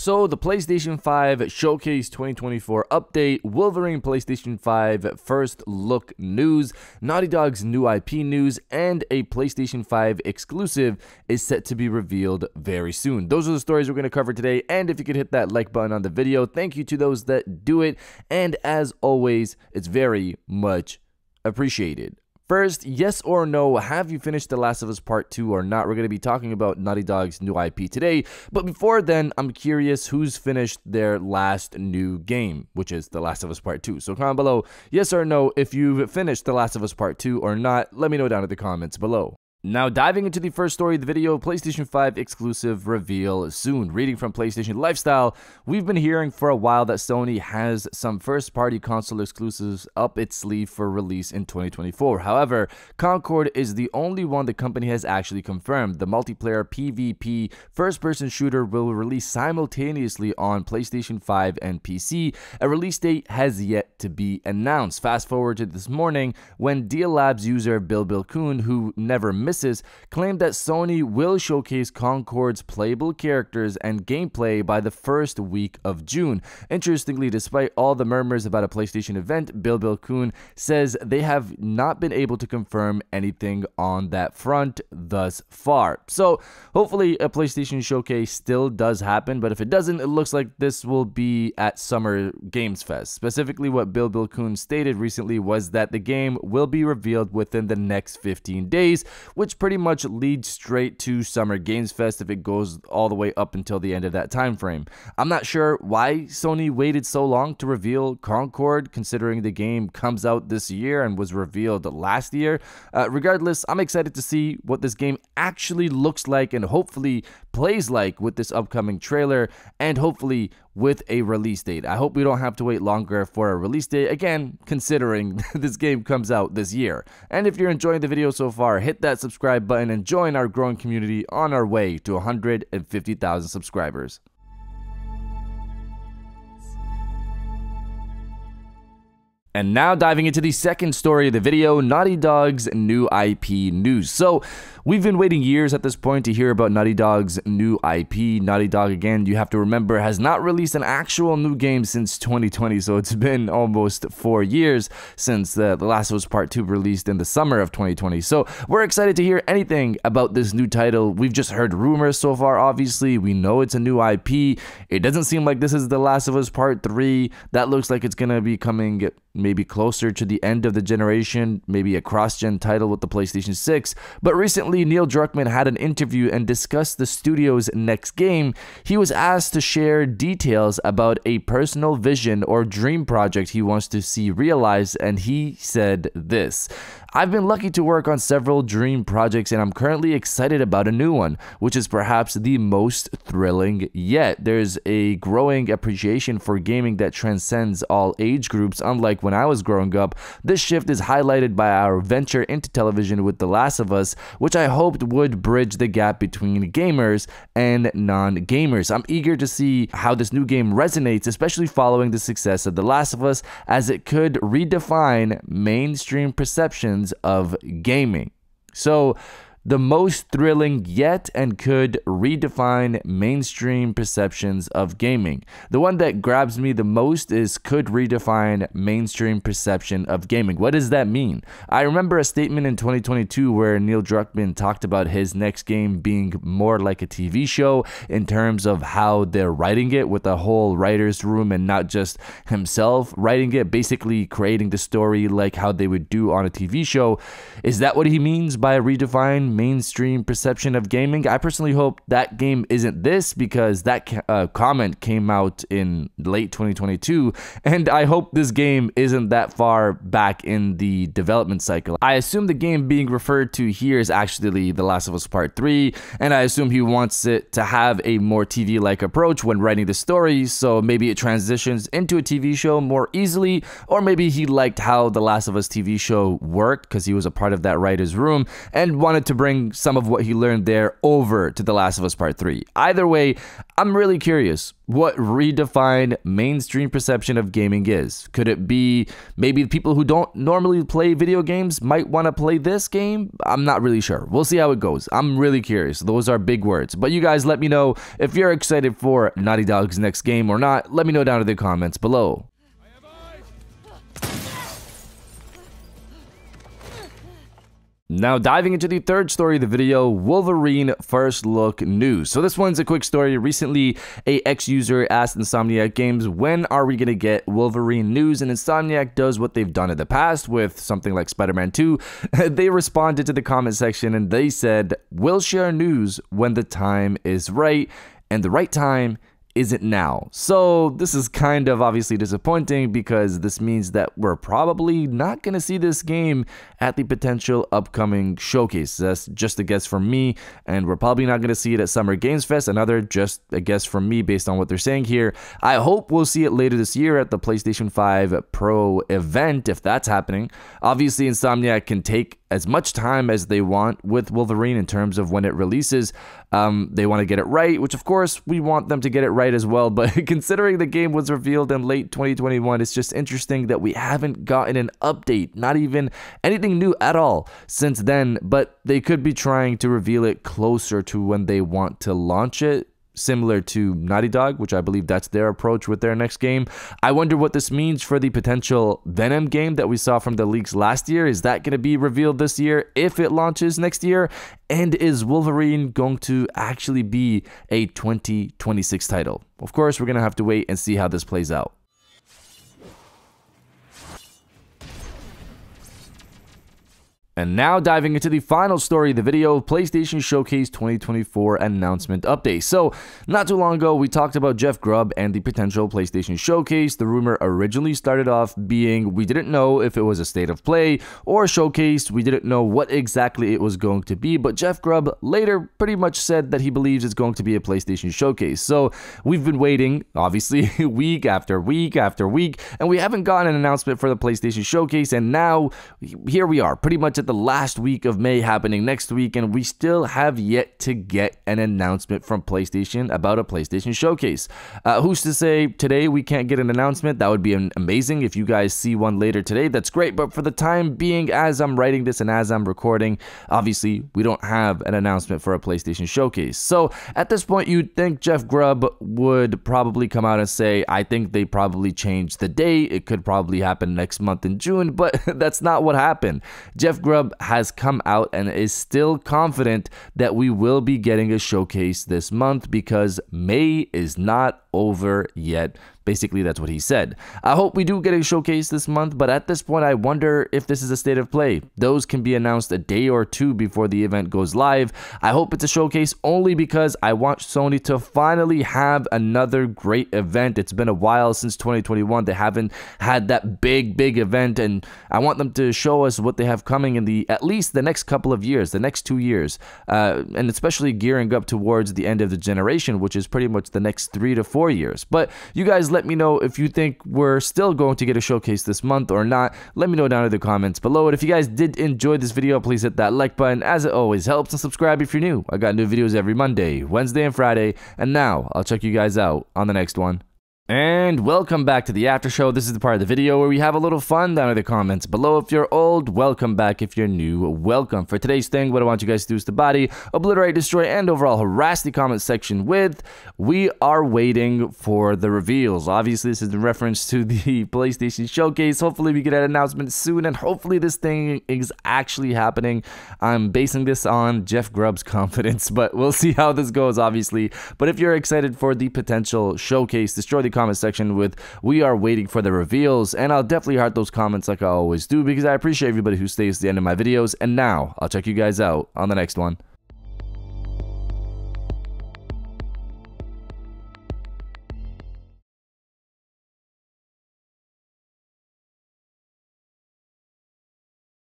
So, the PlayStation 5 Showcase 2024 update, Wolverine PlayStation 5 first look news, Naughty Dog's new IP news, and a PlayStation 5 exclusive is set to be revealed very soon. Those are the stories we're going to cover today, and if you could hit that like button on the video, thank you to those that do it, and as always, it's very much appreciated. First, yes or no, have you finished The Last of Us Part 2 or not? We're going to be talking about Naughty Dog's new IP today, but before then, I'm curious who's finished their last new game, which is The Last of Us Part 2. So comment below, yes or no, if you've finished The Last of Us Part 2 or not, let me know down in the comments below. Now, diving into the first story of the video, PlayStation 5 exclusive reveal soon. Reading from PlayStation Lifestyle, we've been hearing for a while that Sony has some first-party console exclusives up its sleeve for release in 2024. However, Concord is the only one the company has actually confirmed. The multiplayer PvP first-person shooter will release simultaneously on PlayStation 5 and PC. A release date has yet to be announced. Fast forward to this morning when Deal Labs user Bill Kuhn, who never claimed that Sony will showcase Concord's playable characters and gameplay by the first week of June. Interestingly, despite all the murmurs about a PlayStation event, Bill Kuhn says they have not been able to confirm anything on that front thus far. So hopefully a PlayStation showcase still does happen, but if it doesn't, it looks like this will be at Summer Games Fest. Specifically, what Bill Kuhn stated recently was that the game will be revealed within the next 15 days, which pretty much leads straight to Summer Games Fest if it goes all the way up until the end of that time frame. I'm not sure why Sony waited so long to reveal Concord, considering the game comes out this year and was revealed last year. Regardless, I'm excited to see what this game actually looks like and hopefully plays like with this upcoming trailer and hopefully with a release date. I hope we don't have to wait longer for a release date, again, considering this game comes out this year. And if you're enjoying the video so far, hit that subscribe button and join our growing community on our way to 150,000 subscribers. And now diving into the second story of the video, Naughty Dog's new IP news. So we've been waiting years at this point to hear about Naughty Dog's new IP. Naughty Dog, again, you have to remember, has not released an actual new game since 2020. So it's been almost 4 years since The Last of Us Part 2 released in the summer of 2020. So we're excited to hear anything about this new title. We've just heard rumors so far, obviously. We know it's a new IP. It doesn't seem like this is The Last of Us Part 3. That looks like it's going to be coming maybe closer to the end of the generation, maybe a cross-gen title with the PlayStation 6. But recently, Neil Druckmann had an interview and discussed the studio's next game. He was asked to share details about a personal vision or dream project he wants to see realized, and he said this: "I've been lucky to work on several dream projects, and I'm currently excited about a new one, which is perhaps the most thrilling yet. There's a growing appreciation for gaming that transcends all age groups, unlike when I was growing up. This shift is highlighted by our venture into television with The Last of Us, which I hoped would bridge the gap between gamers and non-gamers. I'm eager to see how this new game resonates, especially following the success of The Last of Us, as it could redefine mainstream perceptions of gaming." So, the most thrilling yet and could redefine mainstream perceptions of gaming. The one that grabs me the most is could redefine mainstream perception of gaming. What does that mean? I remember a statement in 2022 where Neil Druckmann talked about his next game being more like a TV show in terms of how they're writing it, with a whole writer's room and not just himself writing it, basically creating the story like how they would do on a TV show. Is that what he means by redefine mainstream perception of gaming? I personally hope that game isn't this, because that comment came out in late 2022, and I hope this game isn't that far back in the development cycle. I assume the game being referred to here is actually The Last of Us Part 3, and I assume he wants it to have a more TV-like approach when writing the story, so maybe it transitions into a TV show more easily, or maybe he liked how The Last of Us TV show worked because he was a part of that writer's room and wanted to bring some of what he learned there over to The Last of Us Part 3. Either way, I'm really curious what redefined mainstream perception of gaming is. Could it be maybe people who don't normally play video games might want to play this game? I'm not really sure. We'll see how it goes. I'm really curious. Those are big words. But you guys let me know if you're excited for Naughty Dog's next game or not. Let me know down in the comments below. Now diving into the third story of the video, Wolverine first look news. So this one's a quick story. Recently, a ex-user asked Insomniac Games, when are we going to get Wolverine news? And Insomniac does what they've done in the past with something like Spider-Man 2. They responded to the comment section and they said, we'll share news when the time is right. And the right time isn't now. So this is kind of obviously disappointing because this means that we're probably not going to see this game at the potential upcoming showcase. That's just a guess from me, and we're probably not going to see it at Summer Games Fest. Another just a guess from me based on what they're saying here. I hope we'll see it later this year at the PlayStation 5 Pro event if that's happening. Obviously, Insomniac can take as much time as they want with Wolverine in terms of when it releases. They want to get it right, which of course we want them to get it right as well. But considering the game was revealed in late 2021, it's just interesting that we haven't gotten an update, not even anything new at all since then. But they could be trying to reveal it closer to when they want to launch it, similar to Naughty Dog, which I believe that's their approach with their next game. I wonder what this means for the potential Venom game that we saw from the leaks last year. Is that going to be revealed this year if it launches next year? And is Wolverine going to actually be a 2026 title? Of course, we're going to have to wait and see how this plays out. And now diving into the final story of the video, PlayStation Showcase 2024 announcement update. So not too long ago, we talked about Jeff Grubb and the potential PlayStation Showcase. The rumor originally started off being we didn't know if it was a state of play or a showcase. We didn't know what exactly it was going to be, but Jeff Grubb later pretty much said that he believes it's going to be a PlayStation Showcase. So we've been waiting, obviously, week after week after week, and we haven't gotten an announcement for the PlayStation Showcase, and now here we are, pretty much at the last week of May happening next week, and we still have yet to get an announcement from PlayStation about a PlayStation Showcase. Who's to say today we can't get an announcement? That would be amazing. If you guys see one later today, that's great, but for the time being, as I'm writing this and as I'm recording, obviously we don't have an announcement for a PlayStation Showcase. So at this point, you'd think Jeff Grubb would probably come out and say, I think they probably changed the date. It could probably happen next month in June, but that's not what happened. Jeff Grubb has come out and is still confident that we will be getting a showcase this month because May is not over yet. Basically, that's what he said. I hope we do get a showcase this month, but at this point, I wonder if this is a state of play. Those can be announced a day or two before the event goes live. I hope it's a showcase only because I want Sony to finally have another great event. It's been a while since 2021. They haven't had that big event, and I want them to show us what they have coming in at least the next couple of years, the next 2 years, and especially gearing up towards the end of the generation, which is pretty much the next 3 to 4 years. But you guys let me know if you think we're still going to get a showcase this month or not. Let me know down in the comments below. And if you guys did enjoy this video, please hit that like button, as it always helps, and subscribe if you're new. I got new videos every Monday, Wednesday, and Friday. And now I'll check you guys out on the next one. And welcome back to the after show. This is the part of the video where we have a little fun down in the comments below. If you're old, welcome back. If you're new, welcome. For today's thing, what I want you guys to do is to body, obliterate, destroy, and overall harass the comment section with "We are waiting for the reveals." Obviously, this is in reference to the PlayStation Showcase. Hopefully, we get an announcement soon, and hopefully this thing is actually happening. I'm basing this on Jeff Grubb's confidence, but we'll see how this goes, obviously. But if you're excited for the potential showcase, destroy the comment section with "We are waiting for the reveals," and I'll definitely heart those comments like I always do because I appreciate everybody who stays to the end of my videos. And now I'll check you guys out on the next one.